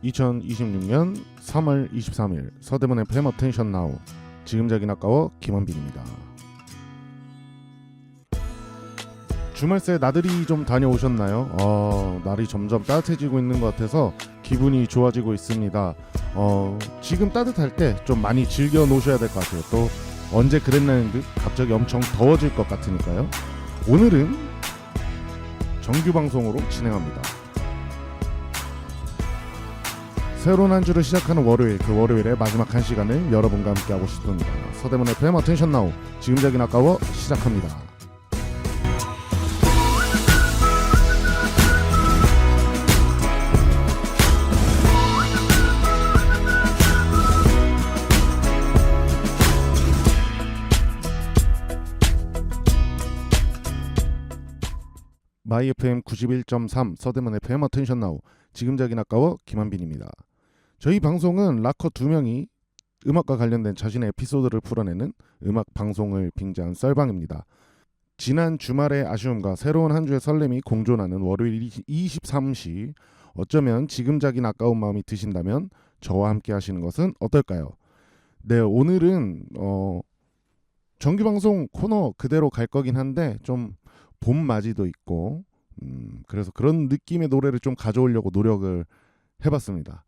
2026년 3월 23일 서대문 FM 어텐션 나우 지금 자긴 아까워 김원빈입니다. 주말 새 나들이 좀 다녀오셨나요? 날이 점점 따뜻해지고 있는 것 같아서 기분이 좋아지고 있습니다. 지금 따뜻할 때 좀 많이 즐겨 놓으셔야 될 것 같아요. 또 언제 그랬나는 듯 갑자기 엄청 더워질 것 같으니까요. 오늘은 정규 방송으로 진행합니다. 새로운 한 주를 시작하는 월요일, 그 월요일의 마지막 한 시간을 여러분과 함께 하고 싶습니다. 서대문 FM 어텐션 나우 지금 자긴 아까워 시작합니다. 마이 FM 91.3 서대문 FM 어텐션 나우 지금 자긴 아까워 김한빈입니다. 저희 방송은 락커 2명이 음악과 관련된 자신의 에피소드를 풀어내는 음악 방송을 빙자한 썰방입니다. 지난 주말의 아쉬움과 새로운 한 주의 설렘이 공존하는 월요일 23시 어쩌면 지금 자긴 아까운 마음이 드신다면 저와 함께 하시는 것은 어떨까요? 네, 오늘은 정규 방송 코너 그대로 갈 거긴 한데 좀 봄맞이도 있고 그래서 그런 느낌의 노래를 좀 가져오려고 노력을 해봤습니다.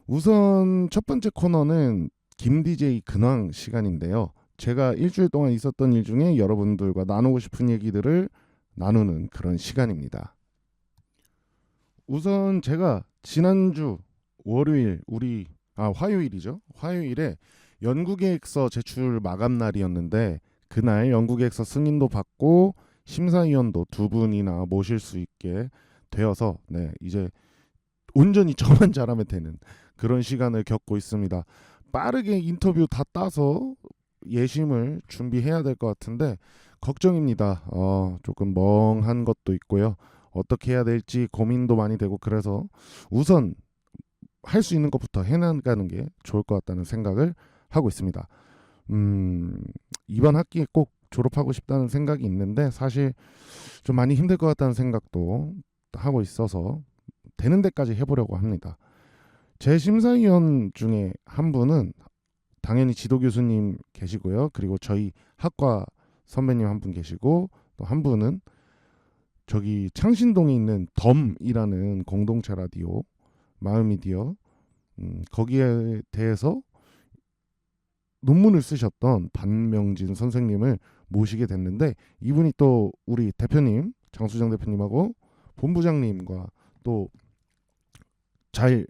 우선 첫 번째 코너는 김 DJ 근황 시간인데요. 제가 일주일 동안 있었던 일 중에 여러분들과 나누고 싶은 얘기들을 나누는 그런 시간입니다. 우선 제가 지난주 월요일 화요일이죠. 화요일에 연구계획서 제출 마감 날이었는데 그날 연구계획서 승인도 받고 심사위원도 2분이나 모실 수 있게 되어서 이제 온전히 저만 잘하면 되는 그런 시간을 겪고 있습니다. 빠르게 인터뷰 다 따서 예심을 준비해야 될 것 같은데 걱정입니다. 조금 멍한 것도 있고요. 어떻게 해야 될지 고민도 많이 되고 그래서 우선 할 수 있는 것부터 해나가는 게 좋을 것 같다는 생각을 하고 있습니다. 이번 학기에 꼭 졸업하고 싶다는 생각이 있는데 사실 좀 많이 힘들 것 같다는 생각도 하고 있어서 되는 데까지 해보려고 합니다. 제 심사위원 중에 한 분은 당연히 지도 교수님 계시고요. 그리고 저희 학과 선배님 한 분 계시고 또 한 분은 저기 창신동에 있는 덤이라는 공동체 라디오 마을미디어 거기에 대해서 논문을 쓰셨던 반명진 선생님을 모시게 됐는데 이분이 또 우리 대표님 장수정 대표님하고 본부장님과 또 잘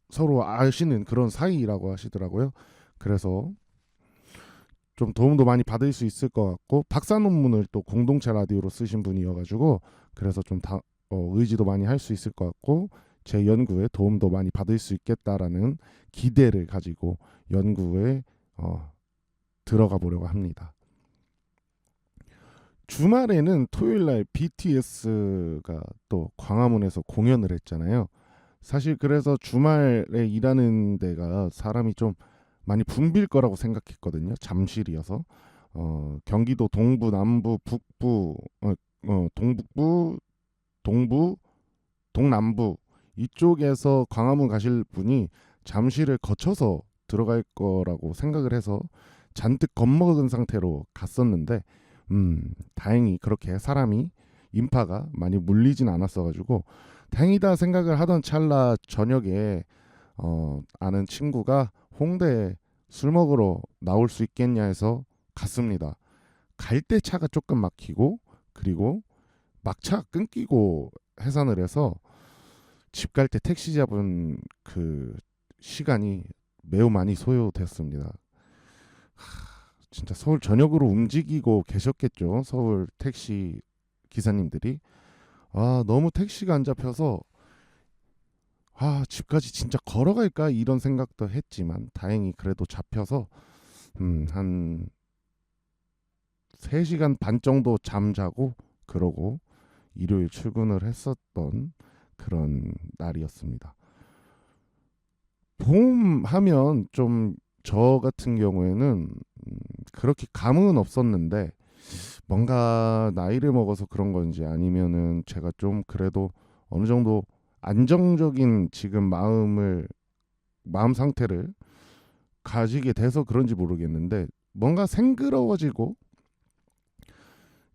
서로 아시는 그런 사이라고 하시더라고요. 그래서 좀 도움도 많이 받을 수 있을 것 같고 박사 논문을 또 공동체 라디오로 쓰신 분이어가지고 그래서 좀 의지도 많이 할 수 있을 것 같고 제 연구에 도움도 많이 받을 수 있겠다라는 기대를 가지고 연구에 들어가 보려고 합니다. 주말에는 토요일날 BTS가 또 광화문에서 공연을 했잖아요. 사실 그래서 주말에 일하는 데가 사람이 좀 많이 붐빌 거라고 생각했거든요. 잠실이어서 경기도 동부, 남부, 북부, 동북부, 동부, 동남부 이쪽에서 광화문 가실 분이 잠실을 거쳐서 들어갈 거라고 생각을 해서 잔뜩 겁먹은 상태로 갔었는데 다행히 그렇게 사람이 인파가 많이 몰리진 않았어가지고 다행이다 생각을 하던 찰나 저녁에 아는 친구가 홍대에 술 먹으러 나올 수 있겠냐 해서 갔습니다. 갈 때 차가 조금 막히고 그리고 막차 끊기고 해산을 해서 집 갈 때 택시 잡은 그 시간이 매우 많이 소요됐습니다. 진짜 서울 전역으로 움직이고 계셨겠죠. 서울 택시 기사님들이. 너무 택시가 안 잡혀서 집까지 진짜 걸어갈까 이런 생각도 했지만 다행히 그래도 잡혀서 한 3시간 반 정도 잠자고 그러고 일요일 출근을 했었던 그런 날이었습니다. 봄 하면 좀 저 같은 경우에는 그렇게 감흥은 없었는데 뭔가 나이를 먹어서 그런 건지 아니면은 제가 좀 그래도 어느 정도 안정적인 지금 마음 상태를 가지게 돼서 그런지 모르겠는데 뭔가 생그러워지고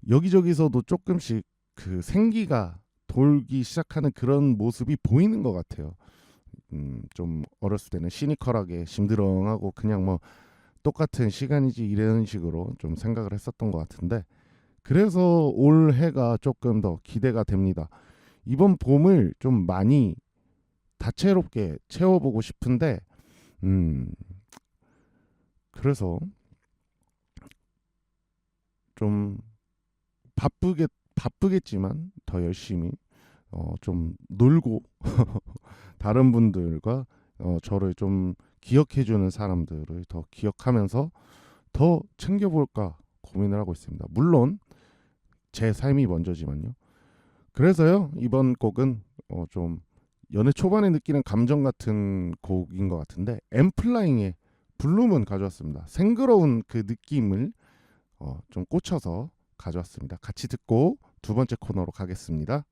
여기저기서도 조금씩 그 생기가 돌기 시작하는 그런 모습이 보이는 것 같아요. 좀 어렸을 때는 시니컬하게 심드렁하고 그냥 뭐 똑같은 시간이지 이런 식으로 좀 생각을 했었던 것 같은데 그래서 올 해가 조금 더 기대가 됩니다. 이번 봄을 좀 많이 다채롭게 채워보고 싶은데 그래서 좀 바쁘겠지만 더 열심히 좀 놀고 다른 분들과 저를 좀 기억해주는 사람들을 더 기억하면서 더 챙겨볼까 고민을 하고 있습니다. 물론 제 삶이 먼저지만요. 그래서요 이번 곡은 좀 연애 초반에 느끼는 감정 같은 곡인 것 같은데 엠플라잉의 블룸은 가져왔습니다. 생그러운 그 느낌을 좀 꽂혀서 가져왔습니다. 같이 듣고 두 번째 코너로 가겠습니다.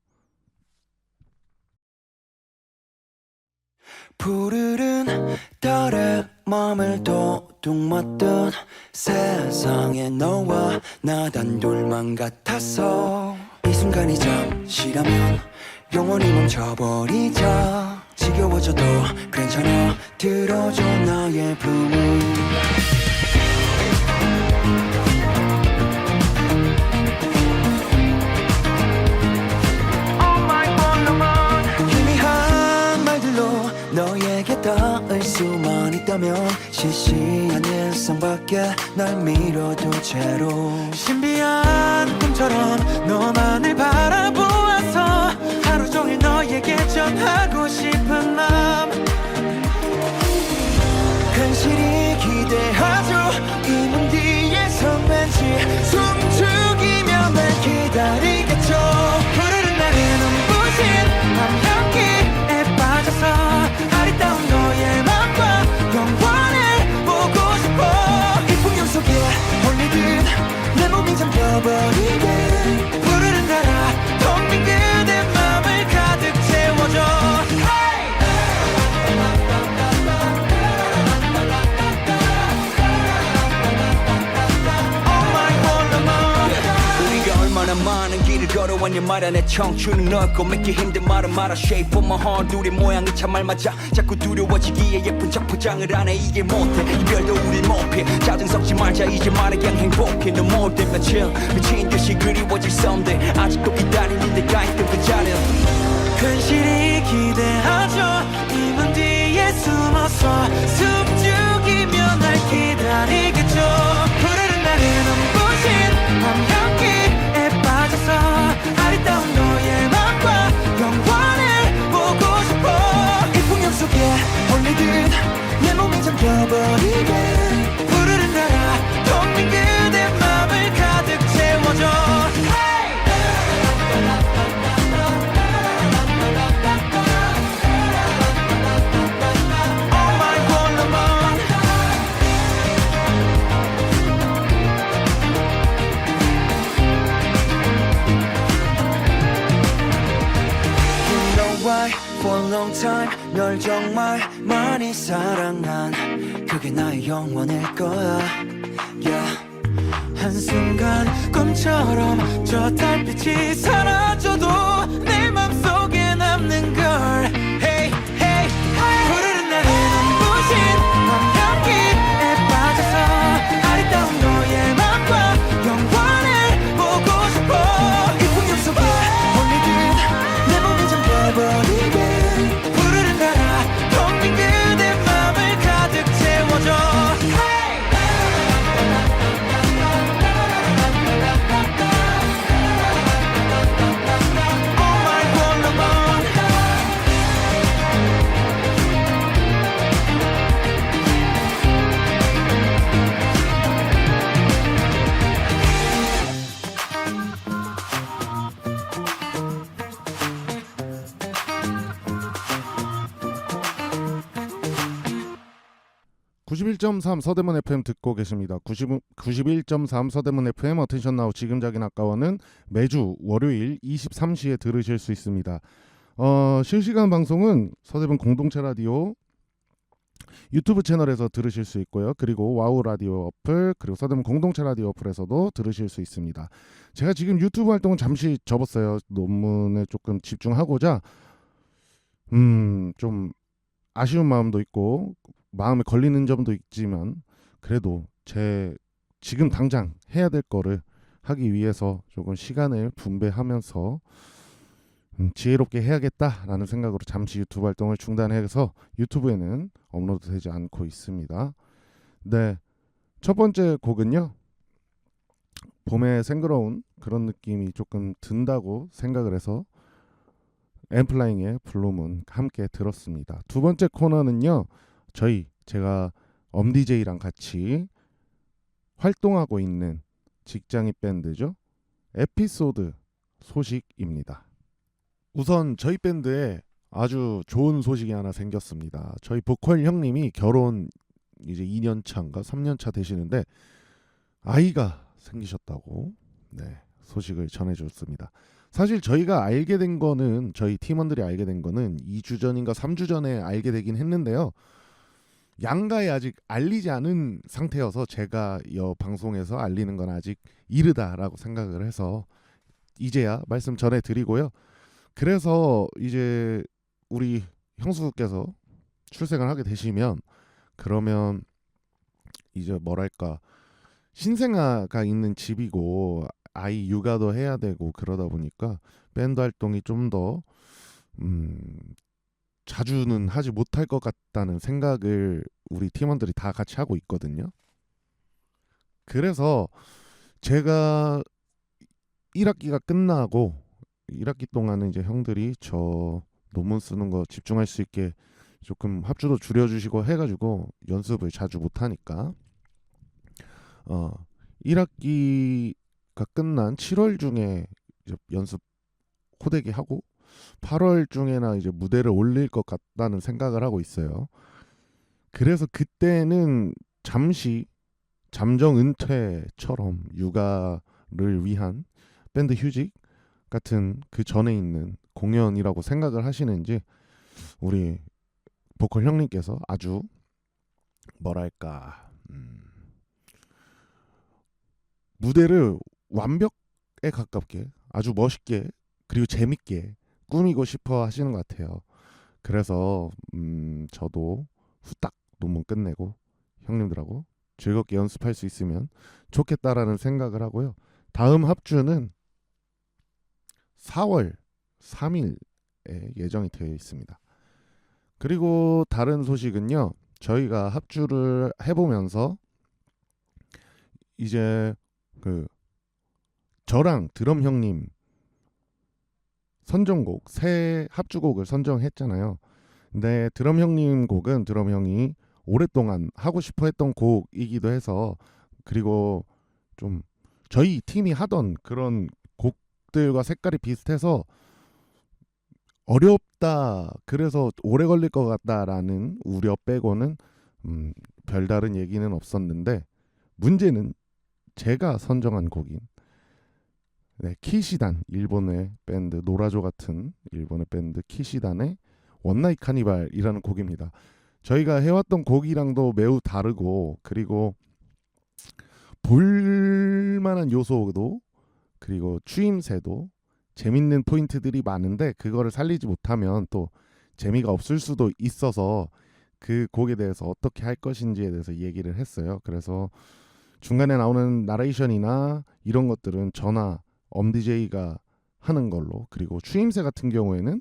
푸르른 달에 맘을 도둑 맞던 세상에 너와 나 단둘만 같았어. 이 순간이 잠시라면 영원히 멈춰버리자. 지겨워져도 괜찮아 들어줘 나의 부문. 너에게 닿을 수만 있다면 시시한 일상 밖에 날 밀어둔 채로 신비한 꿈처럼 너만을 바라보아서 하루 종일 너에게 전하고 싶은 맘 현실이 기대하죠. 이 문 뒤에서 왠지 숨죽이며 날 기다리겠죠. 푸르른 날의 눈부신 밤향기에 빠져서 아리따운 너의 맘과 영원을 보고 싶어. 이 풍경 속에 홀리듯 내 몸이 잠겨버리게 푸르른 나라 텅 빈 그대 맘을 가득 채워줘. 많은 길을 걸어왔냐 말야 내 청춘은 넓고 믿기 힘든 말은 말아 Shape of my heart 우리 모양이 참 알맞아. 자꾸 두려워지기에 예쁜 척 포장을 안해 이게 못해. 이별도 우릴 못해. 짜증 섞지 말자 이제 말해 그냥 행복해. 너 모든 며칠 미친 듯이 그리워질 someday 아직도 기다리는 데가 있던 그 자리 현실이 기대하죠. 이 문 뒤에 숨어서 숨죽이며 날 기다리겠죠. 푸르른 날의 눈부신 밤향기에 빠져서 아리따운 너의 맘과 영원을 보고 싶어. 이 풍경 속에 홀리듯 내 몸이 잠겨버리게 푸르른 나라 텅 빈 그대 맘을 가득 채워줘. For a long time 널 정말 많이 사랑한 그게 나의 영원일 거야. Yeah. 한순간 꿈처럼 저 달빛이 사라져도 내 맘속에 남는 걸. Hey, hey, hey. 푸르른 날의 눈부신 밤향기에 빠져서 아리따운 너의 맘과 영원을 보고 싶어. 이 풍경 속에 홀리듯 내 몸이 잠겨버리게 푸르른 나라 텅 빈 그대 맘을 가득 채워줘. (91.3) 서대문 FM 듣고 계십니다. 91.3 서대문 FM 어텐션 나우 지금 자긴 아까워는 매주 월요일 23시에 들으실 수 있습니다. 실시간 방송은 서대문 공동체 라디오 유튜브 채널에서 들으실 수 있고요. 그리고 와우 라디오 어플 그리고 서대문 공동체 라디오 어플에서도 들으실 수 있습니다. 제가 지금 유튜브 활동은 잠시 접었어요. 논문에 조금 집중하고자 좀 아쉬운 마음도 있고 마음에 걸리는 점도 있지만 그래도 제 지금 당장 해야 될 거를 하기 위해서 조금 시간을 분배하면서 지혜롭게 해야겠다라는 생각으로 잠시 유튜브 활동을 중단해서 유튜브에는 업로드되지 않고 있습니다. 네, 첫 번째 곡은요. 봄의 싱그러운 그런 느낌이 조금 든다고 생각을 해서 엠플라잉의 블루문 함께 들었습니다. 두 번째 코너는요. 제가 엄디제이랑 같이 활동하고 있는 직장인 밴드죠. 에피소드 소식입니다. 우선 저희 밴드에 아주 좋은 소식이 하나 생겼습니다. 저희 보컬 형님이 결혼 이제 2년 차인가 3년 차 되시는데 아이가 생기셨다고 소식을 전해줬습니다. 사실 저희가 알게 된 거는 저희 팀원들이 알게 된 거는 2주 전인가 3주 전에 알게 되긴 했는데요. 양가에 아직 알리지 않은 상태여서 제가 이 방송에서 알리는 건 아직 이르다라고 생각을 해서 이제야 말씀 전해드리고요. 그래서 이제 우리 형수께서 출생을 하게 되시면 그러면 이제 뭐랄까 신생아가 있는 집이고 아이 육아도 해야 되고 그러다 보니까 밴드 활동이 좀 더 자주는 하지 못할 것 같다는 생각을 우리 팀원들이 다 같이 하고 있거든요. 그래서 제가 1학기가 끝나고 1학기 동안은 이제 형들이 저 논문 쓰는 거 집중할 수 있게 조금 합주도 줄여주시고 해가지고 연습을 자주 못하니까 1학기가 끝난 7월 중에 이제 연습 호되게 하고 8월 중에나 이제 무대를 올릴 것 같다는 생각을 하고 있어요. 그래서 그때는 잠시 잠정 은퇴처럼 육아를 위한 밴드 휴직 같은 그 전에 있는 공연이라고 생각을 하시는지 우리 보컬 형님께서 아주 뭐랄까 무대를 완벽에 가깝게 아주 멋있게 그리고 재밌게 꾸미고 싶어 하시는 것 같아요. 그래서 저도 후딱 논문 끝내고 형님들하고 즐겁게 연습할 수 있으면 좋겠다라는 생각을 하고요. 다음 합주는 4월 3일에 예정이 되어 있습니다. 그리고 다른 소식은요. 저희가 합주를 해보면서 이제 그 저랑 드럼 형님 선정곡 새 합주곡을 선정했잖아요. 근데 드럼 형님 곡은 드럼 형이 오랫동안 하고 싶어 했던 곡이기도 해서 그리고 좀 저희 팀이 하던 그런 곡들과 색깔이 비슷해서 어렵다 그래서 오래 걸릴 것 같다라는 우려 빼고는 별다른 얘기는 없었는데 문제는 제가 선정한 곡인 키시단 일본의 밴드 노라조 같은 일본의 밴드 키시단의 원나잇 카니발이라는 곡입니다. 저희가 해왔던 곡이랑도 매우 다르고 그리고 볼만한 요소도 그리고 추임새도 재밌는 포인트들이 많은데 그거를 살리지 못하면 또 재미가 없을 수도 있어서 그 곡에 대해서 어떻게 할 것인지에 대해서 얘기를 했어요. 그래서 중간에 나오는 나레이션이나 이런 것들은 저나 엄디제이가 하는 걸로 그리고 추임새 같은 경우에는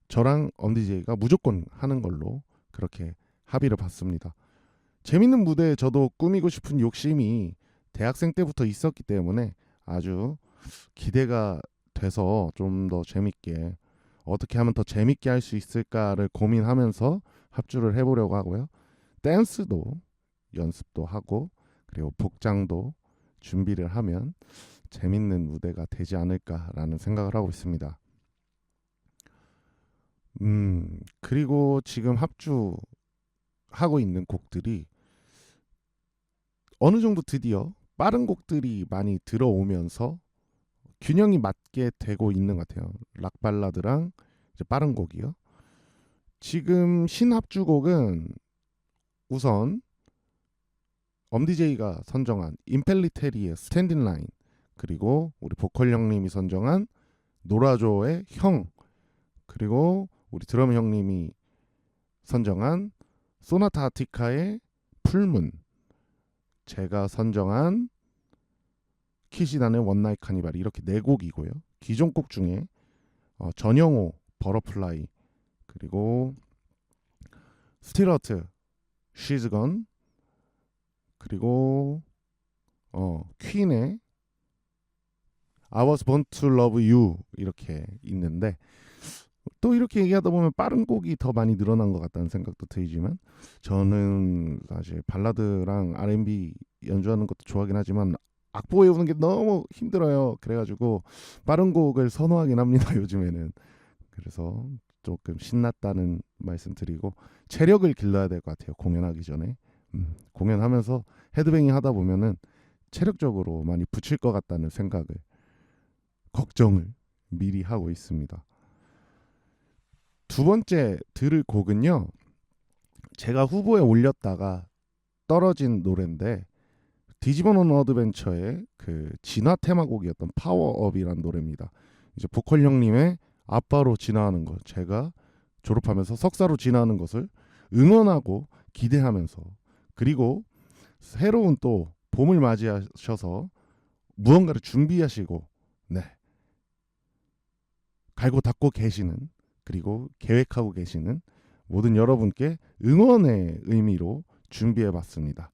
저랑 엄디제이가 무조건 하는 걸로 그렇게 합의를 봤습니다. 재밌는 무대 저도 꾸미고 싶은 욕심이 대학생 때부터 있었기 때문에 아주 기대가 돼서 좀 더 재밌게 어떻게 하면 더 재밌게 할 수 있을까를 고민하면서 합주를 해보려고 하고요. 댄스도 연습도 하고 그리고 복장도 준비를 하면 재밌는 무대가 되지 않을까라는 생각을 하고 있습니다. 그리고 지금 합주하고 있는 곡들이 어느 정도 드디어 빠른 곡들이 많이 들어오면서 균형이 맞게 되고 있는 것 같아요. 락 발라드랑 이제 빠른 곡이요. 지금 신합주곡은 우선 엄디제이가 선정한 임펠리테리의 스탠딩 라인, 그리고 우리 보컬 형님이 선정한 노라조의 형, 그리고 우리 드럼 형님이 선정한 소나타 아티카의 풀문, 제가 선정한 키시단의 원나잇 카니발, 이렇게 4곡이고요. 기존 곡 중에 전영호 버터플라이, 그리고 스틸러트 시즈건, 그리고 퀸의 I was born to love you 이렇게 있는데, 또 이렇게 얘기하다 보면 빠른 곡이 더 많이 늘어난 것 같다는 생각도 들지만, 저는 사실 발라드랑 R&B 연주하는 것도 좋아하긴 하지만 악보 외우는 게 너무 힘들어요. 그래가지고 빠른 곡을 선호하긴 합니다, 요즘에는. 그래서 조금 신났다는 말씀 드리고, 체력을 길러야 될 것 같아요, 공연하기 전에. 공연하면서 헤드뱅잉 하다 보면은 체력적으로 많이 붙일 것 같다는 생각을, 걱정을 미리 하고 있습니다. 두 번째 들을 곡은요, 제가 후보에 올렸다가 떨어진 노래인데, 디지몬 어드벤처의 그 진화 테마곡이었던 파워업이라는 노래입니다. 이제 보컬 형님의 아빠로 진화하는 것, 제가 졸업하면서 석사로 진화하는 것을 응원하고 기대하면서, 그리고 새로운 또 봄을 맞이하셔서 무언가를 준비하시고 갈고 닦고 계시는, 그리고 계획하고 계시는 모든 여러분께 응원의 의미로 준비해봤습니다.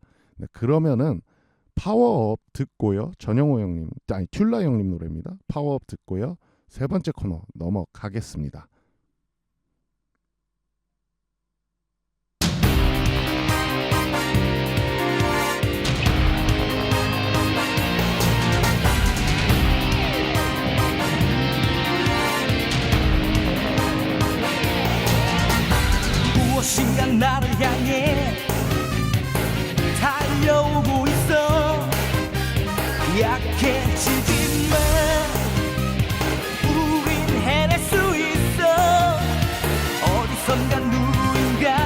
그러면은 파워업 듣고요, 전영호 형님, 아니 튤라 형님 노래입니다. 파워업 듣고요, 세 번째 코너 넘어가겠습니다. 무엇인가 나를 향해 달려오고 있어. 약해지지만 우린 해낼 수 있어. 어디선가 누군가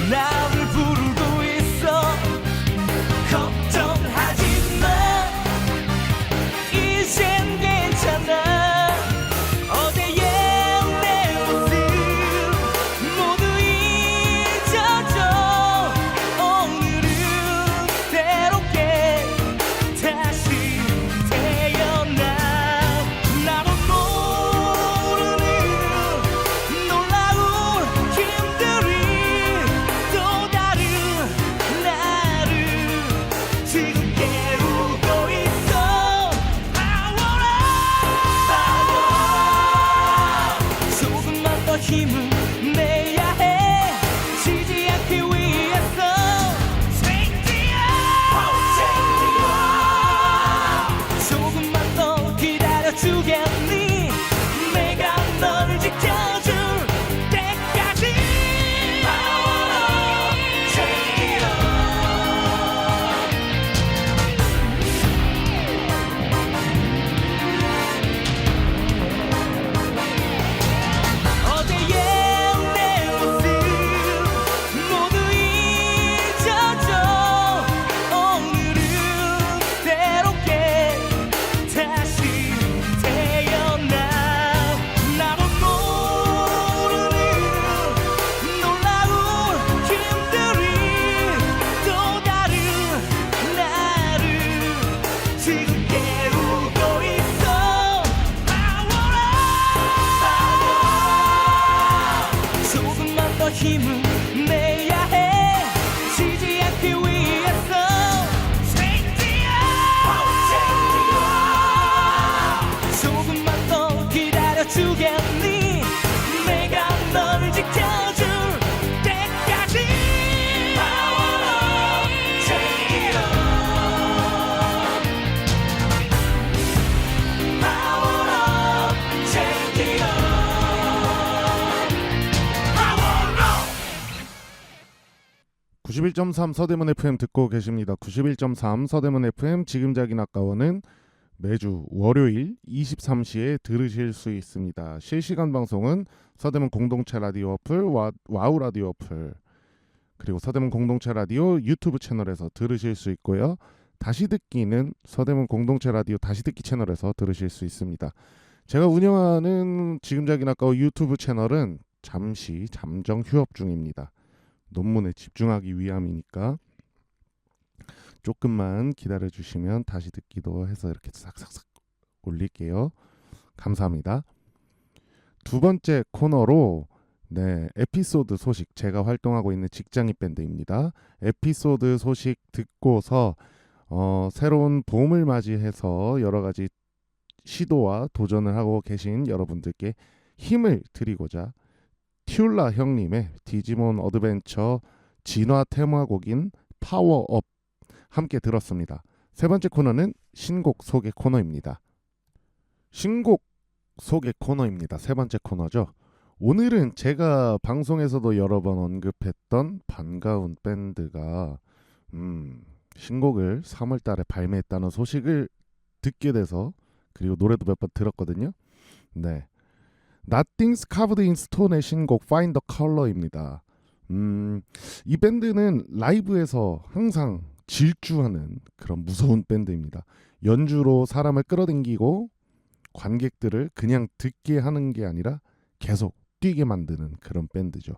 나를 부르고 있어. 걱정하지 마, 이젠 괜찮아. 힘을 내야 해, 지지 않기 위해서. 조금만 더 기다려주겠니? 내가 널 지켜줄 때까지. 힘을 내야 해, 지지 않기 위해서. 조금만 더 기다려주겠니? 내가 널 지켜줄 때까지. Power up, take it on. 91.3 서대문 FM 듣고 계십니다. 91.3 서대문 FM 지금 자기 낙가원은 매주 월요일 23시에 들으실 수 있습니다. 실시간 방송은 서대문 공동체 라디오 어플, 와우 라디오 어플, 그리고 서대문 공동체 라디오 유튜브 채널에서 들으실 수 있고요. 다시 듣기는 서대문 공동체 라디오 다시 듣기 채널에서 들으실 수 있습니다. 제가 운영하는 지금 자긴 아까워 유튜브 채널은 잠시 잠정 휴업 중입니다. 논문에 집중하기 위함이니까 조금만 기다려 주시면 다시 듣기도 해서 이렇게 싹싹싹 올릴게요. 감사합니다. 두 번째 코너로 에피소드 소식, 제가 활동하고 있는 직장인 밴드입니다. 에피소드 소식 듣고서 새로운 봄을 맞이해서 여러 가지 시도와 도전을 하고 계신 여러분들께 힘을 드리고자 튤라 형님의 디지몬 어드벤처 진화 테마곡인 파워업 함께 들었습니다. 세 번째 코너는 신곡 소개 코너입니다. 신곡 소개 코너입니다. 세 번째 코너죠. 오늘은 제가 방송에서도 여러 번 언급했던 반가운 밴드가 신곡을 3월 달에 발매했다는 소식을 듣게 돼서, 그리고 노래도 몇 번 들었거든요. 네, Nothing's Carved in Stone의 신곡 Find the Color입니다. 이 밴드는 라이브에서 항상 질주하는 그런 무서운 밴드입니다. 연주로 사람을 끌어당기고 관객들을 그냥 듣게 하는 게 아니라 계속 뛰게 만드는 그런 밴드죠.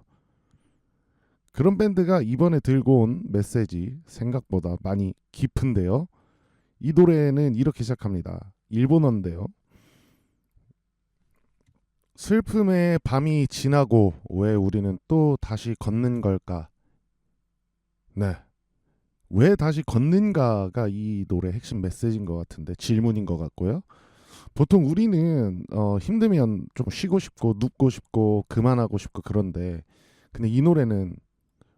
그런 밴드가 이번에 들고 온 메시지 생각보다 많이 깊은데요. 이 노래는 이렇게 시작합니다. 일본어인데요. 슬픔의 밤이 지나고 왜 우리는 또 다시 걷는 걸까? 네, 왜 다시 걷는가가 이 노래 핵심 메시지인 것 같은데, 질문인 것 같고요. 보통 우리는 힘들면 좀 쉬고 싶고 눕고 싶고 그만하고 싶고 그런데, 근데 이 노래는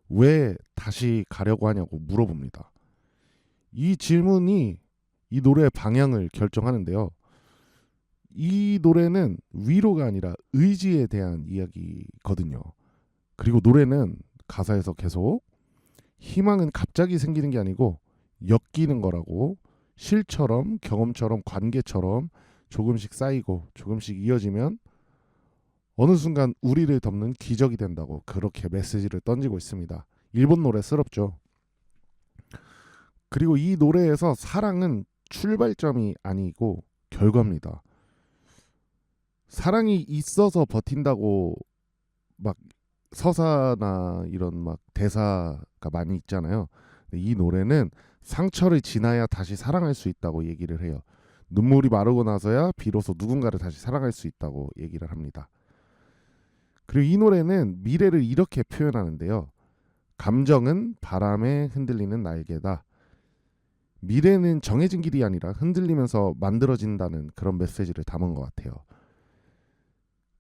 왜 다시 가려고 하냐고 물어봅니다. 이 질문이 이 노래의 방향을 결정하는데요. 이 노래는 위로가 아니라 의지에 대한 이야기거든요. 그리고 노래는 가사에서 계속 희망은 갑자기 생기는 게 아니고 엮이는 거라고, 실처럼 경험처럼 관계처럼 조금씩 쌓이고 조금씩 이어지면 어느 순간 우리를 덮는 기적이 된다고, 그렇게 메시지를 던지고 있습니다. 일본 노래스럽죠. 그리고 이 노래에서 사랑은 출발점이 아니고 결과입니다. 사랑이 있어서 버틴다고 막 서사나 이런 막 대사가 많이 있잖아요. 이 노래는 상처를 지나야 다시 사랑할 수 있다고 얘기를 해요. 눈물이 마르고 나서야 비로소 누군가를 다시 사랑할 수 있다고 얘기를 합니다. 그리고 이 노래는 미래를 이렇게 표현하는데요. 감정은 바람에 흔들리는 날개다. 미래는 정해진 길이 아니라 흔들리면서 만들어진다는 그런 메시지를 담은 것 같아요.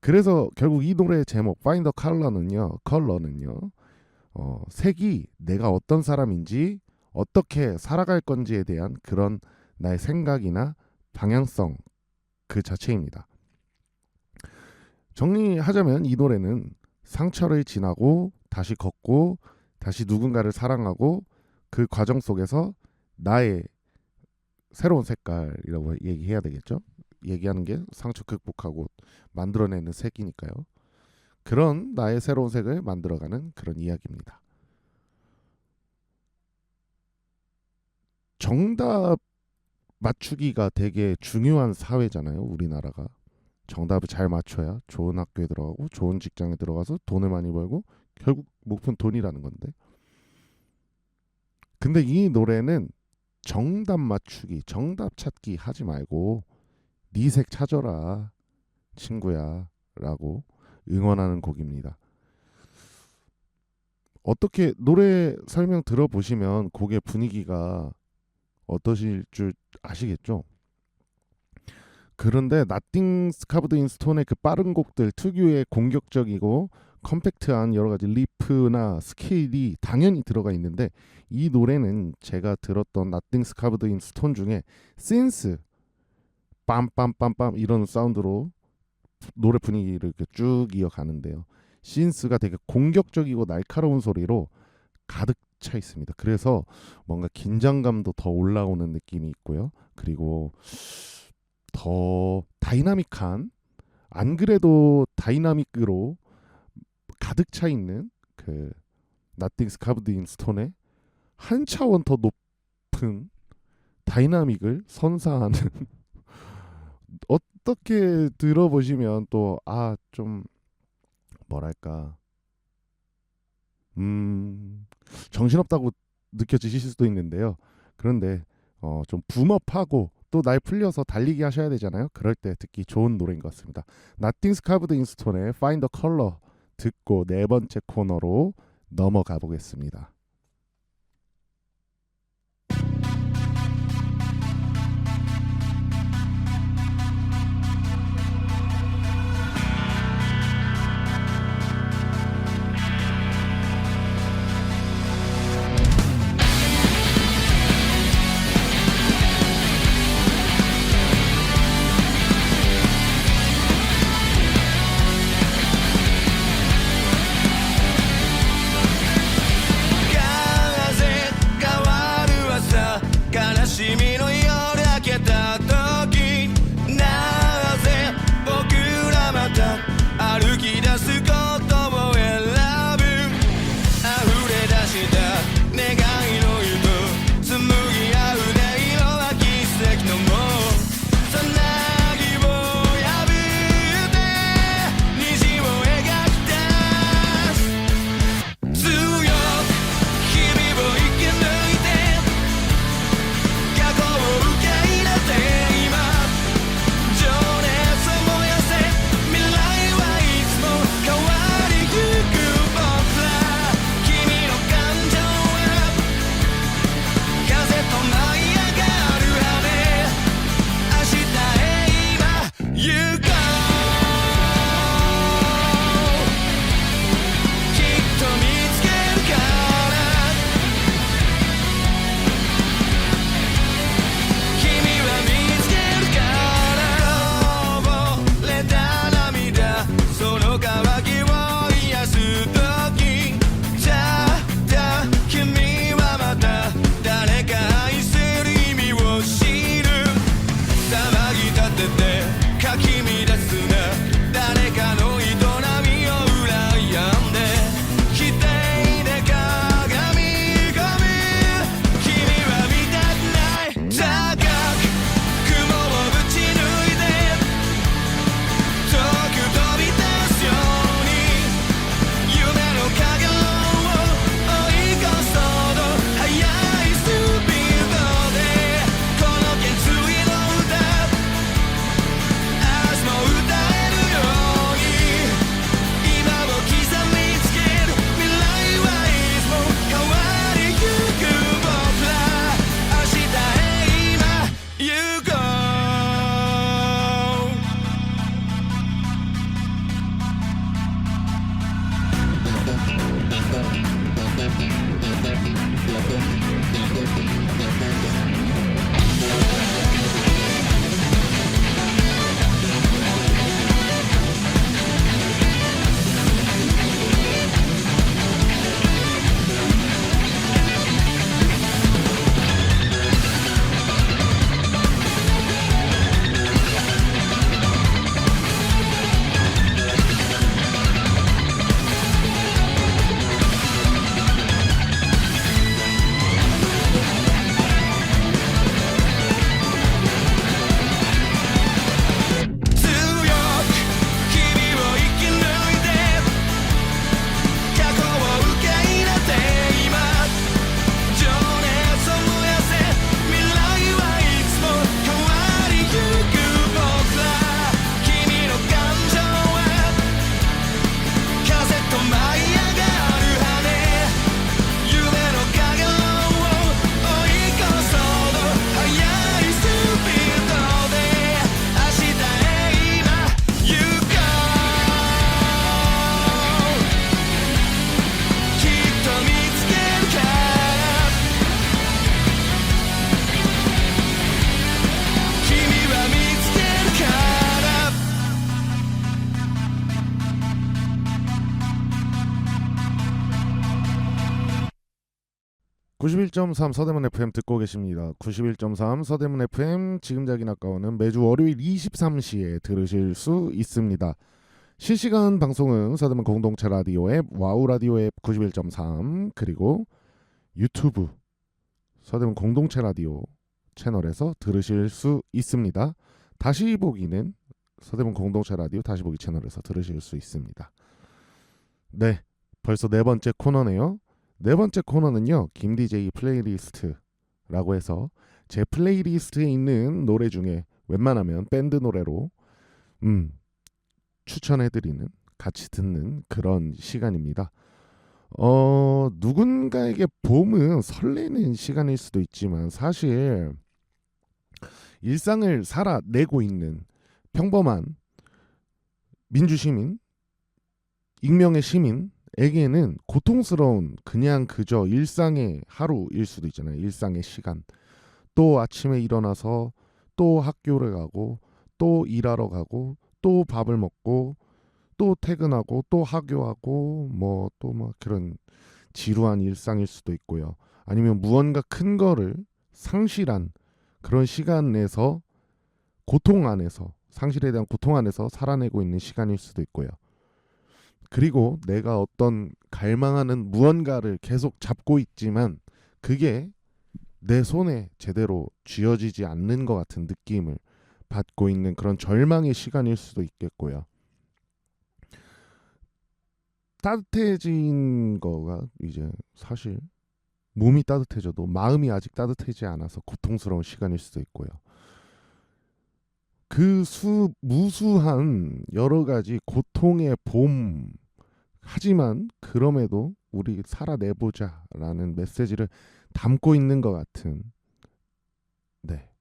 그래서 결국 이 노래의 제목 Find the Color는요, 색이 내가 어떤 사람인지 어떻게 살아갈 건지에 대한 그런 나의 생각이나 방향성 그 자체입니다. 정리하자면 이 노래는 상처를 지나고 다시 걷고 다시 누군가를 사랑하고 그 과정 속에서 나의 새로운 색깔이라고 얘기해야 되겠죠? 얘기하는 게 상처 극복하고 만들어내는 색이니까요. 그런 나의 새로운 색을 만들어가는 그런 이야기입니다. 정답 맞추기가 되게 중요한 사회잖아요. 우리나라가. 정답을 잘 맞춰야 좋은 학교에 들어가고 좋은 직장에 들어가서 돈을 많이 벌고 결국 목표는 돈이라는 건데, 근데 이 노래는 정답 맞추기, 정답 찾기 하지 말고 네 색 찾아라 친구야 라고 응원하는 곡입니다. 어떻게 노래 설명 들어보시면 곡의 분위기가 어떠실 줄 아시겠죠? 그런데 Nothing's Carved in Stone의 그 빠른 곡들 특유의 공격적이고 컴팩트한 여러 가지 리프나 스케일이 당연히 들어가 있는데, 이 노래는 제가 들었던 Nothing's Carved in Stone 중에 신스 빰빰빰빰 이런 사운드로 노래 분위기를 이렇게 쭉 이어가는데요. 신스가 되게 공격적이고 날카로운 소리로 가득 차 있습니다. 그래서 뭔가 긴장감도 더 올라오는 느낌이 있고요. 그리고 더 다이나믹한, 안 그래도 다이나믹으로 가득 차 있는 그 Nothing's Carved in Stone의 한 차원 더 높은 다이나믹을 선사하는 어떻게 들어보시면 또 좀 뭐랄까 정신없다고 느껴지실 수도 있는데요. 그런데 좀 붐업하고 또 날 풀려서 달리기 하셔야 되잖아요. 그럴 때 듣기 좋은 노래인 것 같습니다. Nothing's Carved in Stone의 Find the Color 듣고 네 번째 코너로 넘어가 보겠습니다. 91.3 서대문 FM 듣고 계십니다. 91.3 서대문 FM 지금작이 아까워는 매주 월요일 23시에 들으실 수 있습니다. 실시간 방송은 서대문 공동체 라디오 앱, 와우 라디오 앱 91.3 그리고 유튜브 서대문 공동체 라디오 채널에서 들으실 수 있습니다. 다시 보기는 서대문 공동체 라디오 다시 보기 채널에서 들으실 수 있습니다. 네, 벌써 네 번째 코너네요. 네 번째 코너는요, 김DJ 플레이리스트라고 해서 제 플레이리스트에 있는 노래 중에 웬만하면 밴드 노래로 추천해드리는, 같이 듣는 그런 시간입니다. 누군가에게 봄은 설레는 시간일 수도 있지만 사실 일상을 살아내고 있는 평범한 민주시민, 익명의 시민에게는 고통스러운 그냥 그저 일상의 하루일 수도 있잖아요. 일상의 시간. 또 아침에 일어나서 또 학교를 가고 또 일하러 가고 또 밥을 먹고 또 퇴근하고 또 하교하고 뭐 또 막 그런 지루한 일상일 수도 있고요. 아니면 무언가 큰 거를 상실한 그런 시간 내서 고통 안에서 상실에 대한 고통 안에서 살아내고 있는 시간일 수도 있고요. 그리고 내가 어떤 갈망하는 무언가를 계속 잡고 있지만 그게 내 손에 제대로 쥐어지지 않는 것 같은 느낌을 받고 있는 그런 절망의 시간일 수도 있겠고요. 따뜻해진 거가 이제 사실 몸이 따뜻해져도 마음이 아직 따뜻해지지 않아서 고통스러운 시간일 수도 있고요. 그 무수한 여러 가지 고통의 봄, 하지만 그럼에도 우리 살아내보자라는 메시지를 담고 있는 것 같은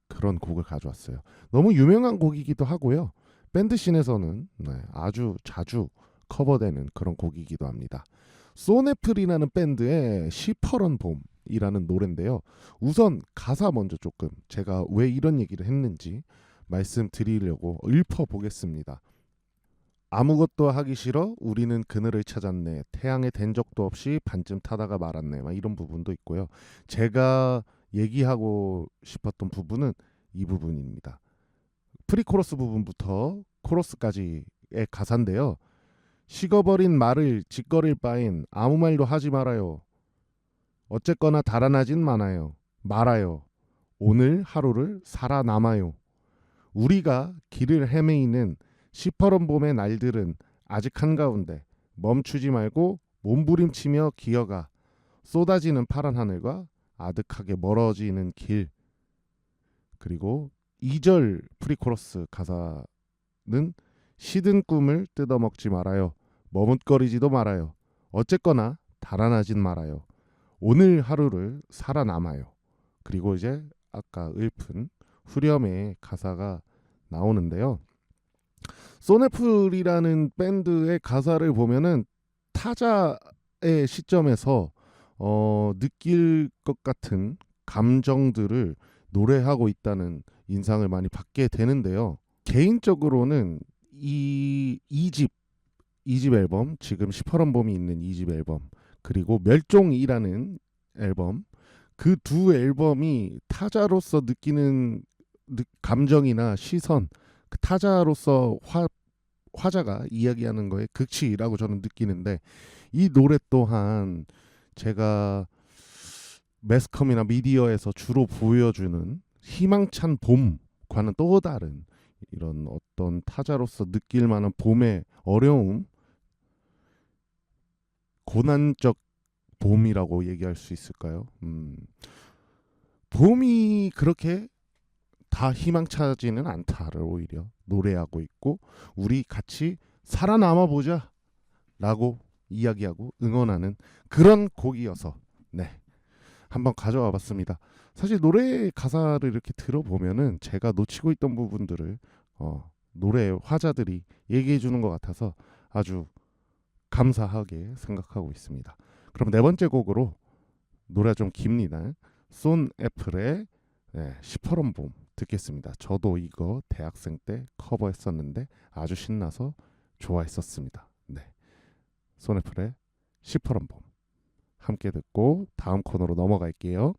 그런 곡을 가져왔어요. 너무 유명한 곡이기도 하고요. 밴드 씬에서는 아주 자주 커버되는 그런 곡이기도 합니다. 소네플이라는 밴드의 시퍼런 봄이라는 노래인데요. 우선 가사 먼저 조금 제가 왜 이런 얘기를 했는지 말씀드리려고 읊어보겠습니다. 아무것도 하기 싫어 우리는 그늘을 찾았네. 태양에 댄 적도 없이 반쯤 타다가 말았네. 막 이런 부분도 있고요. 제가 얘기하고 싶었던 부분은 이 부분입니다. 프리코러스 부분부터 코러스까지의 가사인데요. 식어버린 말을 짓거릴 바엔 아무 말도 하지 말아요. 어쨌거나 달아나진 말아요. 오늘 하루를 살아남아요. 우리가 길을 헤매이는 시퍼런 봄의 날들은 아직 한가운데 멈추지 말고 몸부림치며 기어가. 쏟아지는 파란 하늘과 아득하게 멀어지는 길. 그리고 2절 프리코러스 가사는 시든 꿈을 뜯어먹지 말아요. 머뭇거리지도 말아요. 어쨌거나 달아나진 말아요. 오늘 하루를 살아남아요. 그리고 이제 아까 읊은 후렴의 가사가 나오는데요. 소네플이라는 밴드의 가사를 보면은 타자의 시점에서 느낄 것 같은 감정들을 노래하고 있다는 인상을 많이 받게 되는데요. 개인적으로는 이 2집 앨범, 지금 시퍼런 봄이 있는 2집 앨범, 그리고 멸종이라는 앨범, 그 두 앨범이 타자로서 느끼는 감정이나 시선, 그 타자로서 화자가 이야기하는 거에 극치라고 저는 느끼는데, 이 노래 또한 제가 매스컴이나 미디어에서 주로 보여주는 희망찬 봄과는 또 다른 이런 어떤 타자로서 느낄 만한 봄의 어려움, 고난적 봄이라고 얘기할 수 있을까요? 봄이 그렇게 다 희망차지는 않다를 오히려 노래하고 있고, 우리 같이 살아남아 보자 라고 이야기하고 응원하는 그런 곡이어서 한번 가져와 봤습니다. 사실 노래 가사를 이렇게 들어보면은 제가 놓치고 있던 부분들을 노래 화자들이 얘기해 주는 것 같아서 아주 감사하게 생각하고 있습니다. 그럼 네 번째 곡으로, 노래가 좀 깁니다. 손애플의 시퍼런 봄 듣겠습니다. 저도 이거 대학생 때 커버했었는데 아주 신나서 좋아했었습니다. 손애플의 시퍼런 봄 함께 듣고 다음 코너로 넘어갈게요.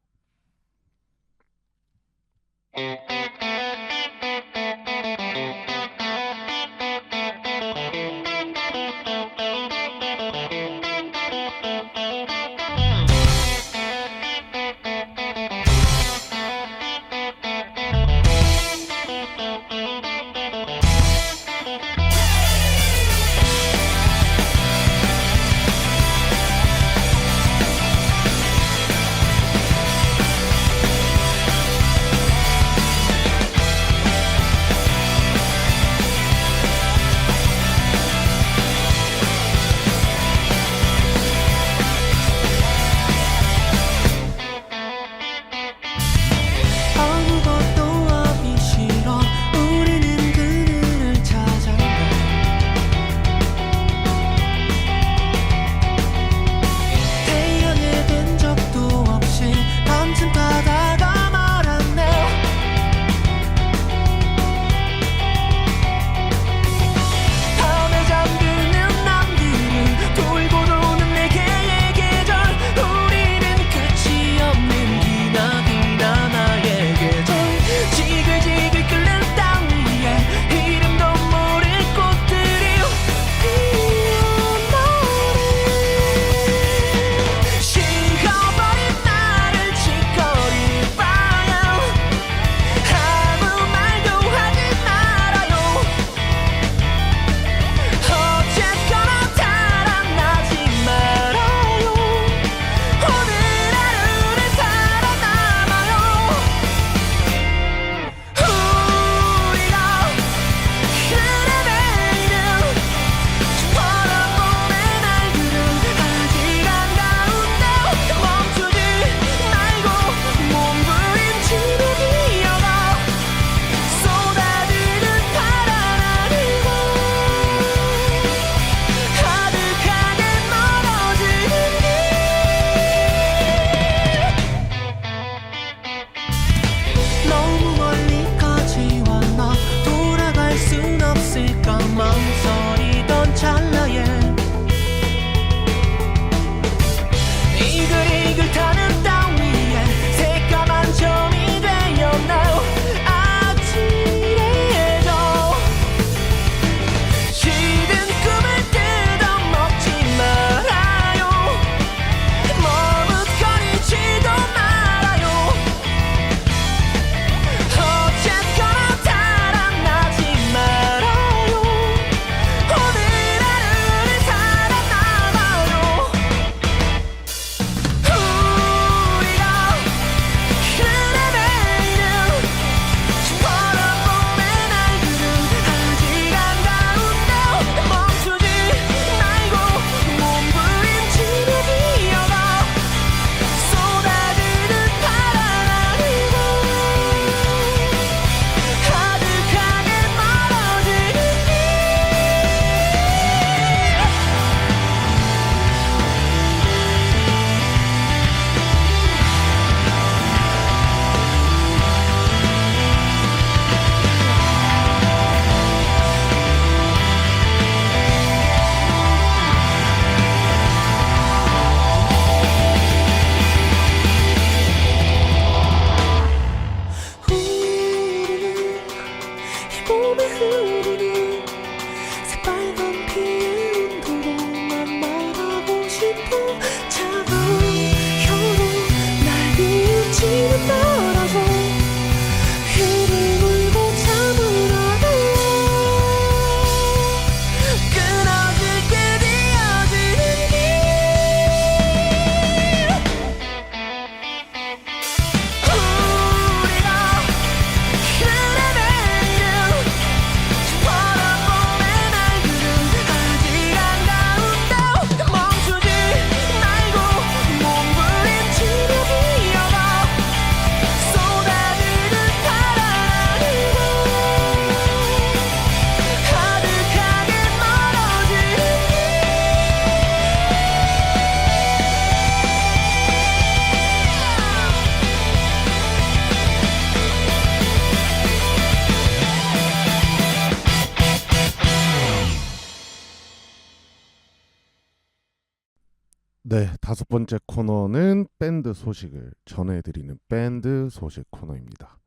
네, 다섯 번째 코너는 밴드 소식을 전해드리는 밴드 소식 코너입니다.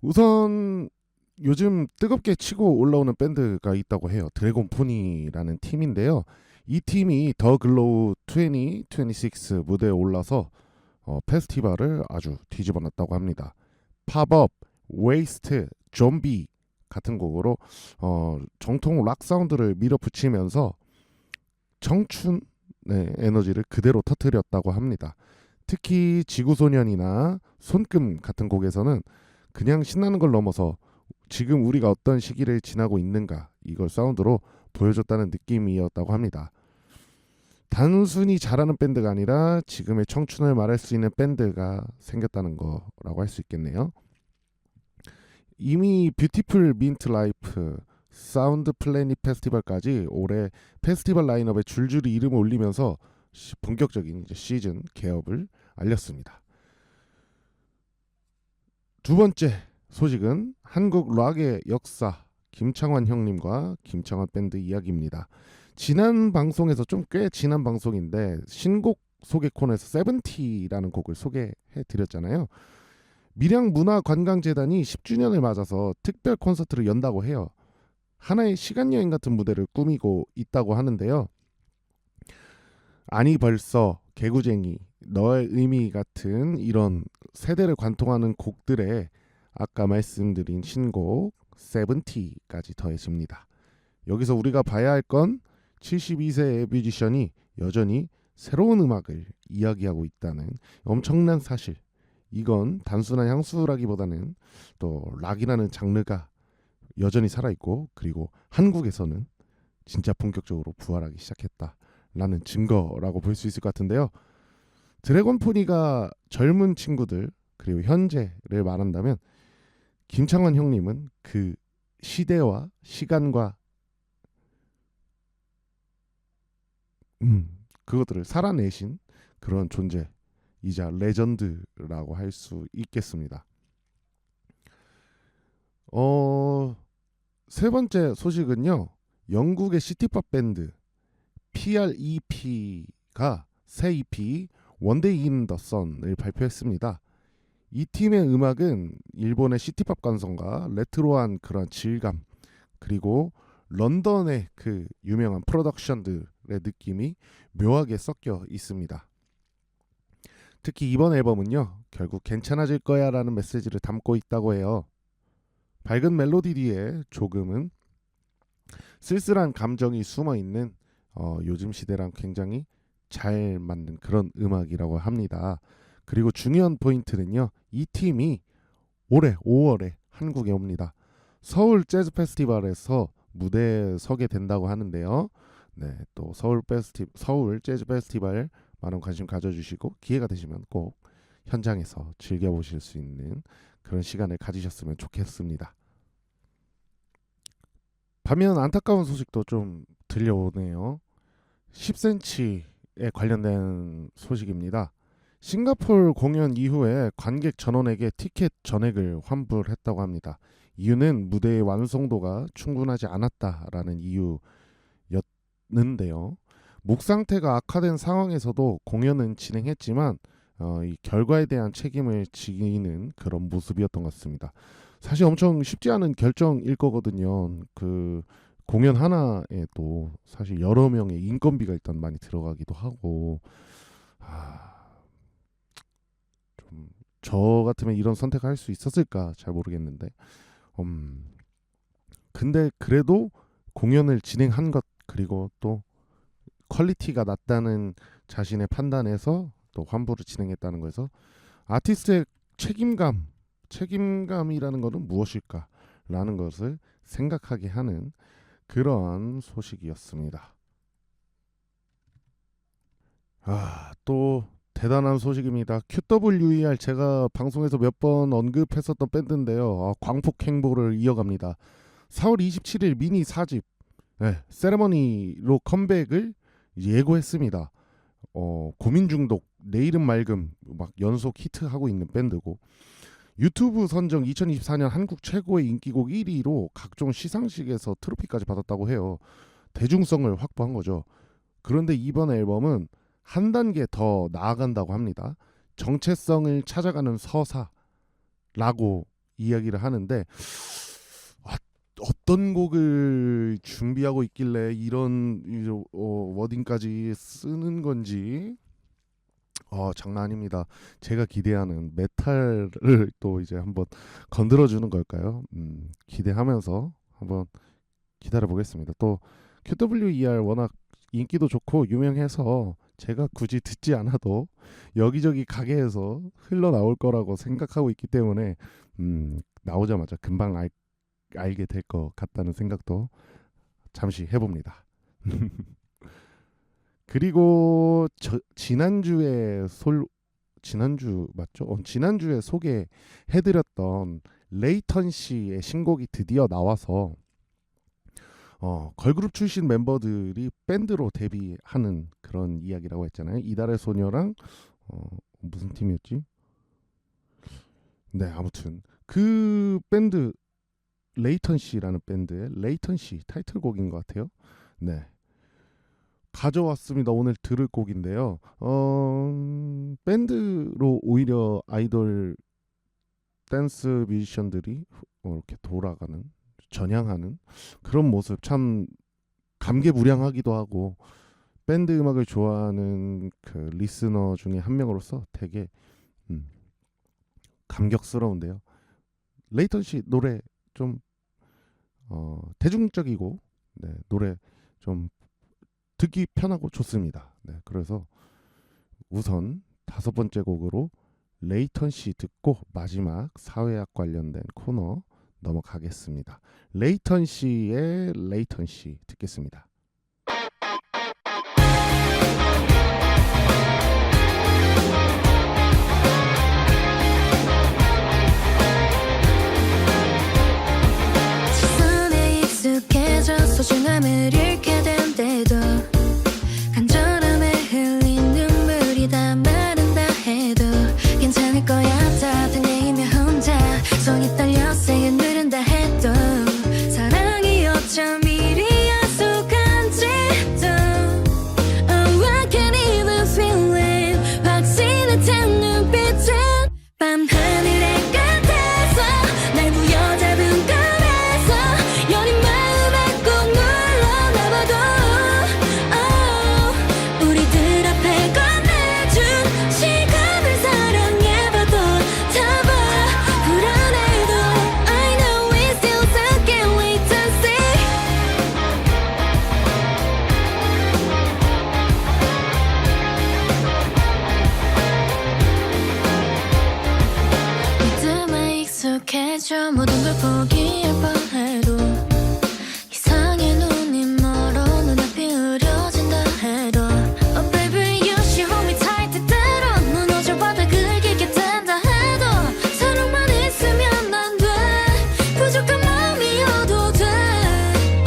우선 요즘 뜨겁게 치고 올라오는 밴드가 있다고 해요. 드래곤포니라는 팀인데요. 이 팀이 더 글로우 2026 무대에 올라서 페스티벌을 아주 뒤집어놨다고 합니다. 팝업, 웨이스트, 좀비 같은 곡으로 정통 락 사운드를 밀어붙이면서 청춘의 에너지를 그대로 터뜨렸다고 합니다. 특히 지구소년이나 손금 같은 곡에서는 그냥 신나는 걸 넘어서 지금 우리가 어떤 시기를 지나고 있는가 이걸 사운드로 보여줬다는 느낌이었다고 합니다. 단순히 잘하는 밴드가 아니라 지금의 청춘을 말할 수 있는 밴드가 생겼다는 거라고 할 수 있겠네요. 이미 뷰티풀 민트 라이프, 사운드 플래닛 페스티벌까지 올해 페스티벌 라인업에 줄줄이 이름을 올리면서 본격적인 이제 시즌 개업을 알렸습니다. 두 번째 소식은 한국 락의 역사 김창완 형님과 김창완 밴드 이야기입니다. 지난 방송에서 좀 꽤 지난 방송인데 신곡 소개 코너에서 세븐티라는 곡을 소개해 드렸잖아요. 밀양문화관광재단이 10주년을 맞아서 특별 콘서트를 연다고 해요. 하나의 시간여행 같은 무대를 꾸미고 있다고 하는데요. 아니 벌써, 개구쟁이, 너의 의미 같은 이런 세대를 관통하는 곡들에 아까 말씀드린 신곡 세븐티까지 더해집니다. 여기서 우리가 봐야 할 건 72세의 뮤지션이 여전히 새로운 음악을 이야기하고 있다는 엄청난 사실. 이건 단순한 향수라기보다는 또 락이라는 장르가 여전히 살아있고 그리고 한국에서는 진짜 본격적으로 부활하기 시작했다라는 증거라고 볼 수 있을 것 같은데요. 드래곤포니가 젊은 친구들 그리고 현재를 말한다면 김창완 형님은 그 시대와 시간과 그것들을 살아내신 그런 존재이자 레전드라고 할 수 있겠습니다. 세 번째 소식은요. 영국의 시티팝 밴드 PREP가 새 EP 원데이 인 더 선을 발표했습니다. 이 팀의 음악은 일본의 시티팝 감성과 레트로한 그런 질감 그리고 런던의 그 유명한 프로덕션들의 느낌이 묘하게 섞여 있습니다. 특히 이번 앨범은요. 결국 괜찮아질 거야 라는 메시지를 담고 있다고 해요. 밝은 멜로디 뒤에 조금은 쓸쓸한 감정이 숨어있는 요즘 시대랑 굉장히 잘 맞는 그런 음악이라고 합니다. 그리고 중요한 포인트는요. 이 팀이 올해 5월에 한국에 옵니다. 서울 재즈 페스티벌에서 무대에 서게 된다고 하는데요. 네, 또 서울 재즈 페스티벌 많은 관심 가져주시고 기회가 되시면 꼭 현장에서 즐겨보실 수 있는 그런 시간을 가지셨으면 좋겠습니다. 반면 안타까운 소식도 좀 들려오네요. 10cm에 관련된 소식입니다. 싱가포르 공연 이후에 관객 전원에게 티켓 전액을 환불했다고 합니다. 이유는 무대의 완성도가 충분하지 않았다라는 이유였는데요. 목 상태가 악화된 상황에서도 공연은 진행했지만 이 결과에 대한 책임을 지는 그런 모습이었던 것 같습니다. 사실 엄청 쉽지 않은 결정일 거거든요. 그 공연 하나에도 사실 여러 명의 인건비가 일단 많이 들어가기도 하고 좀 저 같으면 이런 선택을 할 수 있었을까 잘 모르겠는데 근데 그래도 공연을 진행한 것 그리고 또 퀄리티가 낮다는 자신의 판단에서 또 환불을 진행했다는 거에서 아티스트의 책임감이라는 것은 무엇일까라는 것을 생각하게 하는 그러한 소식이었습니다. 또 대단한 소식입니다. QWER 제가 방송에서 몇 번 언급했었던 밴드인데요. 광폭 행보를 이어갑니다. 4월 27일 미니 4집 세레머니로 컴백을 예고했습니다. 고민 중독, 내일은 맑음 막 연속 히트하고 있는 밴드고 유튜브 선정 2024년 한국 최고의 인기곡 1위로 각종 시상식에서 트로피까지 받았다고 해요. 대중성을 확보한 거죠. 그런데 이번 앨범은 한 단계 더 나아간다고 합니다. 정체성을 찾아가는 서사라고 이야기를 하는데 어떤 곡을 준비하고 있길래 이런 워딩까지 쓰는 건지 장난 아닙니다. 제가 기대하는 메탈을 또 이제 한번 건드려주는 걸까요? 기대하면서 한번 기다려 보겠습니다. 또 QWER 워낙 인기도 좋고 유명해서 제가 굳이 듣지 않아도 여기저기 가게에서 흘러나올 거라고 생각하고 있기 때문에 나오자마자 금방 알게 될 것 같다는 생각도 잠시 해봅니다. 그리고 지난주 맞죠? 지난주에 소개해드렸던 레이턴 씨의 신곡이 드디어 나와서 걸그룹 출신 멤버들이 밴드로 데뷔하는 그런 이야기라고 했잖아요. 이달의 소녀랑 무슨 팀이었지? 네, 아무튼 그 밴드 레이턴 씨라는 밴드의 레이턴 씨 타이틀곡인 것 같아요. 네, 가져왔습니다. 오늘 들을 곡인데요. 밴드로 오히려 아이돌 댄스 뮤지션들이 이렇게 돌아가는 전향하는 그런 모습 참 감개무량하기도 하고 밴드 음악을 좋아하는 그 리스너 중에 한 명으로서 되게 감격스러운데요. 레이턴 씨 노래 좀 대중적이고 노래 좀 듣기 편하고 좋습니다. 네, 그래서 우선 5번째 곡으로 레이턴 씨 듣고 마지막 사회학 관련된 코너 넘어가겠습니다. 레이턴 씨의 레이턴 씨 듣겠습니다. 시선에 익숙해져 소중함을 잃게 된대도 간절함에 흘린 눈물이 다 마른다 해도 괜찮을 거야 답은 내이며 혼자 손이 떨려 세게 누른다 해도 사랑이 어쩜 이리 야속한지도 Oh I can't even feel it 확신에 찬 눈빛은 밤하늘의 끝에서 날 부여잡은 꿈에서 여린 마음에 꼭 눌러놔봐도 oh, 우리들 앞에 건네준 시간을 사랑해봐도 잡아 불안해도 I know we still stuck in wait and see 믿음에 익숙해져 모든 걸 포기할 뻔해도 이상해 눈이 멀어 눈앞이 흐려진다 해도 Oh baby you should hold me tight 때때론 무너져 바닥을 긁게 된다 해도 사랑만 있으면 난 돼 부족한 마음이어도 돼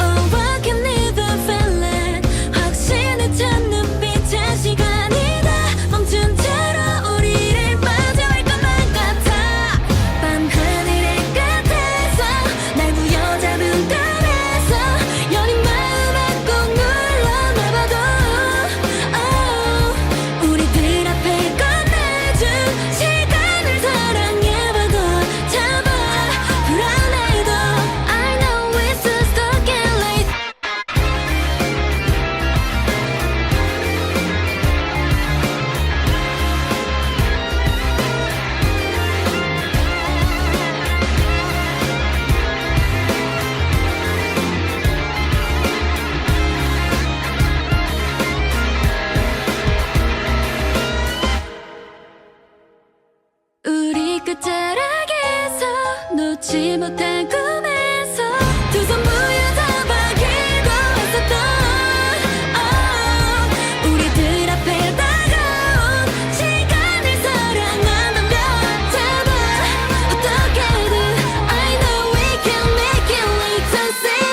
Oh I can even feel it 확신에 찬 눈빛의 시간이 다 멈춘 채로 우리를 빠져갈 것만 같아 밤하늘의 끝에서 날 부여잡은 꿈에서 여린 마음에 꼭 눌러놔봐도 oh, 우리들 앞에 건네준 시간을 사랑해봐도 잡아 불안해도 I know we're still stuck in late 우리 끝자락에서 놓지 못한 꿈에서 두 손 부여잡아기도 했었던 oh, 우리들 앞에 다가온 시간을 사랑한다면 잡아 어떻게든 I know we can make it wait and see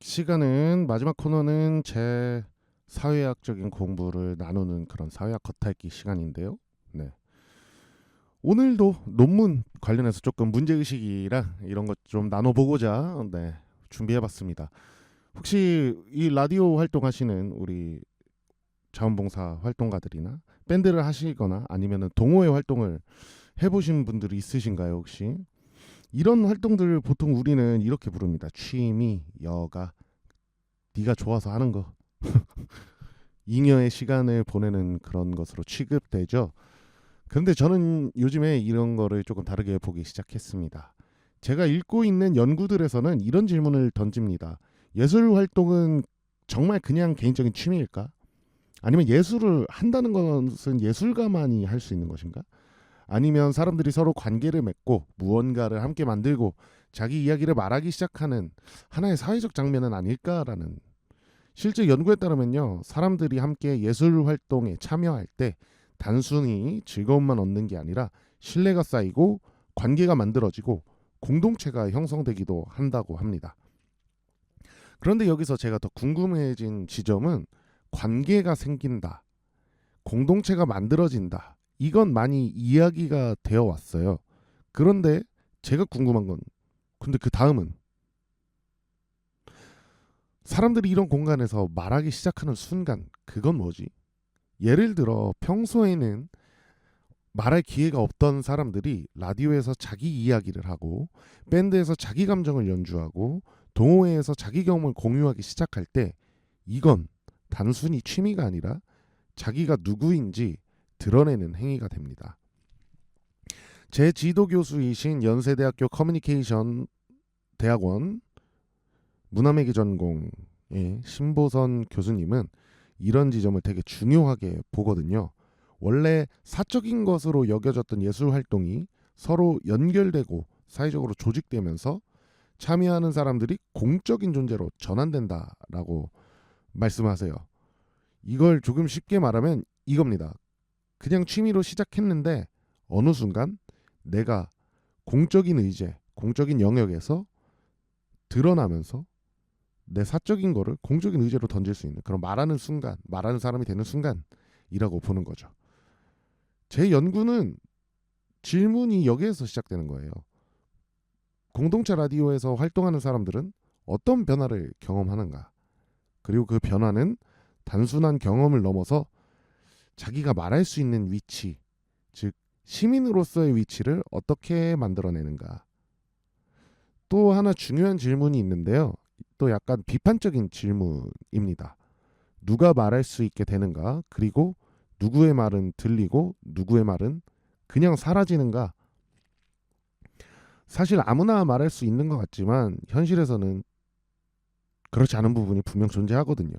시간은 마지막 코너는 제 사회학적인 공부를 나누는 그런 사회학 겉핥기 시간인데요. 네. 오늘도 논문 관련해서 조금 문제의식이랑 이런 것 좀 나눠보고자 준비해봤습니다. 혹시 이 라디오 활동하시는 우리 자원봉사 활동가들이나 밴드를 하시거나 아니면 동호회 활동을 해보신 분들이 있으신가요 혹시? 이런 활동들을 보통 우리는 이렇게 부릅니다. 취미, 여가, 네가 좋아서 하는 거. 잉여의 시간을 보내는 그런 것으로 취급되죠. 그런데 저는 요즘에 이런 거를 조금 다르게 보기 시작했습니다. 제가 읽고 있는 연구들에서는 이런 질문을 던집니다. 예술 활동은 정말 그냥 개인적인 취미일까? 아니면 예술을 한다는 것은 예술가만이 할 수 있는 것인가? 아니면 사람들이 서로 관계를 맺고 무언가를 함께 만들고 자기 이야기를 말하기 시작하는 하나의 사회적 장면은 아닐까라는, 실제 연구에 따르면요, 사람들이 함께 예술 활동에 참여할 때 단순히 즐거움만 얻는 게 아니라 신뢰가 쌓이고 관계가 만들어지고 공동체가 형성되기도 한다고 합니다. 그런데 여기서 제가 더 궁금해진 지점은 관계가 생긴다, 공동체가 만들어진다, 이건 많이 이야기가 되어 왔어요. 그런데 제가 궁금한 건, 근데 그 다음은 사람들이 이런 공간에서 말하기 시작하는 순간, 그건 뭐지? 예를 들어 평소에는 말할 기회가 없던 사람들이 라디오에서 자기 이야기를 하고 밴드에서 자기 감정을 연주하고 동호회에서 자기 경험을 공유하기 시작할 때, 이건 단순히 취미가 아니라 자기가 누구인지 드러내는 행위가 됩니다. 제 지도 교수이신 연세대학교 커뮤니케이션 대학원 문화매개 전공의 신보선 교수님은 이런 지점을 되게 중요하게 보거든요. 원래 사적인 것으로 여겨졌던 예술 활동이 서로 연결되고 사회적으로 조직되면서 참여하는 사람들이 공적인 존재로 전환된다라고 말씀하세요. 이걸 조금 쉽게 말하면 이겁니다. 그냥 취미로 시작했는데 어느 순간 내가 공적인 의제, 공적인 영역에서 드러나면서 내 사적인 거를 공적인 의제로 던질 수 있는 그런 말하는 순간, 말하는 사람이 되는 순간이라고 보는 거죠. 제 연구는 질문이 여기에서 시작되는 거예요. 공동체 라디오에서 활동하는 사람들은 어떤 변화를 경험하는가? 그리고 그 변화는 단순한 경험을 넘어서 자기가 말할 수 있는 위치, 즉 시민으로서의 위치를 어떻게 만들어내는가? 또 하나 중요한 질문이 있는데요. 또 약간 비판적인 질문입니다. 누가 말할 수 있게 되는가? 그리고 누구의 말은 들리고 누구의 말은 그냥 사라지는가? 사실 아무나 말할 수 있는 것 같지만 현실에서는 그렇지 않은 부분이 분명 존재하거든요.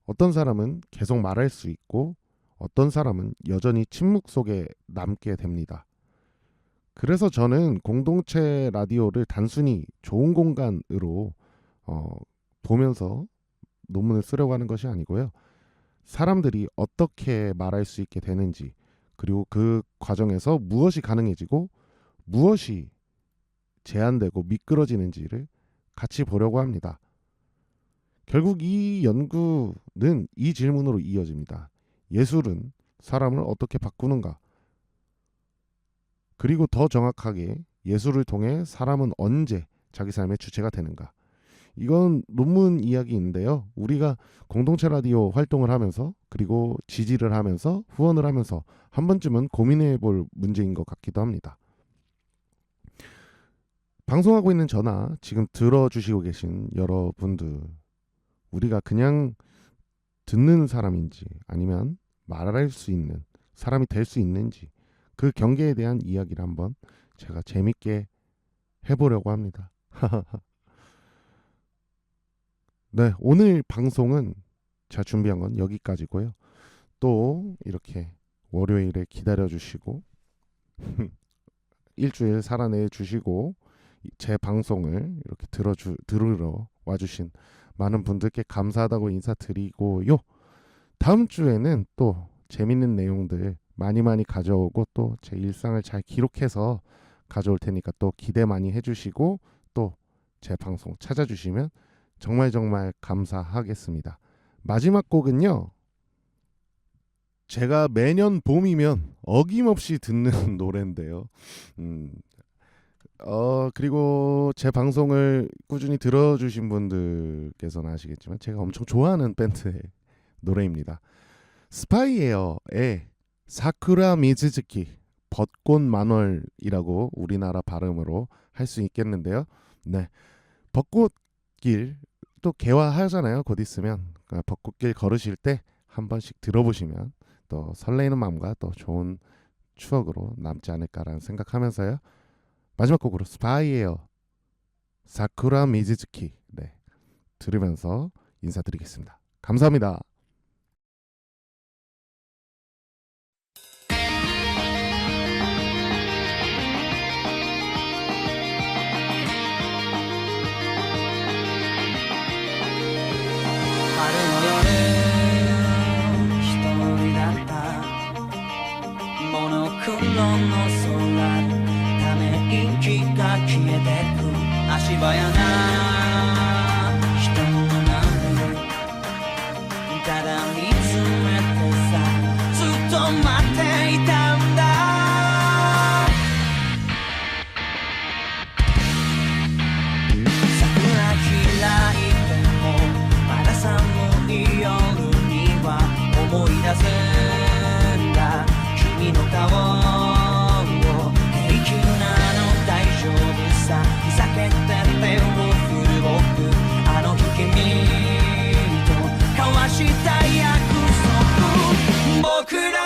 어떤 사람은 계속 말할 수 있고 어떤 사람은 여전히 침묵 속에 남게 됩니다. 그래서 저는 공동체 라디오를 단순히 좋은 공간으로 보면서 논문을 쓰려고 하는 것이 아니고요. 사람들이 어떻게 말할 수 있게 되는지, 그리고 그 과정에서 무엇이 가능해지고 무엇이 제한되고 미끄러지는지를 같이 보려고 합니다. 결국 이 연구는 이 질문으로 이어집니다. 예술은 사람을 어떻게 바꾸는가? 그리고 더 정확하게 예술을 통해 사람은 언제 자기 삶의 주체가 되는가? 이건 논문 이야기인데요. 우리가 공동체 라디오 활동을 하면서 그리고 지지를 하면서 후원을 하면서 한 번쯤은 고민해 볼 문제인 것 같기도 합니다. 방송하고 있는 저나 지금 들어주시고 계신 여러분들, 우리가 그냥 듣는 사람인지 아니면 말할 수 있는 사람이 될 수 있는지, 그 경계에 대한 이야기를 한번 제가 재밌게 해보려고 합니다. 네, 오늘 방송은 제가 준비한 건 여기까지고요. 또 이렇게 월요일에 기다려주시고 일주일 살아내 주시고 제 방송을 이렇게 들으러 와주신 많은 분들께 감사하다고 인사드리고요. 다음 주에는 또 재밌는 내용들 많이 가져오고 또 제 일상을 잘 기록해서 가져올 테니까 또 기대 많이 해주시고 또 제 방송 찾아주시면 정말 정말 감사하겠습니다. 마지막 곡은요. 제가 매년 봄이면 어김없이 듣는 노래인데요. 그리고 제 방송을 꾸준히 들어주신 분들께서는 아시겠지만 제가 엄청 좋아하는 밴드의 노래입니다. 스파이에어의 사쿠라 미즈즈키 벚꽃 만월이라고 우리나라 발음으로 할 수 있겠는데요. 네, 벚꽃길 또 개화하잖아요. 곧 있으면 그러니까 벚꽃길 걸으실 때 한 번씩 들어보시면 또 설레이는 마음과 또 좋은 추억으로 남지 않을까라는 생각하면서요. 마지막 곡으로 스파이에어 사쿠라 미즈즈키 들으면서 인사드리겠습니다. 감사합니다. 모노클の空ため息が消えてく足早な人の波ただ見つめてさずっと待っていたんだ桜開いてもまだ寒い夜には思い出すんだ君の顔を平気なの大丈夫さふざけて手を振る僕あの日君と交わした約束僕ら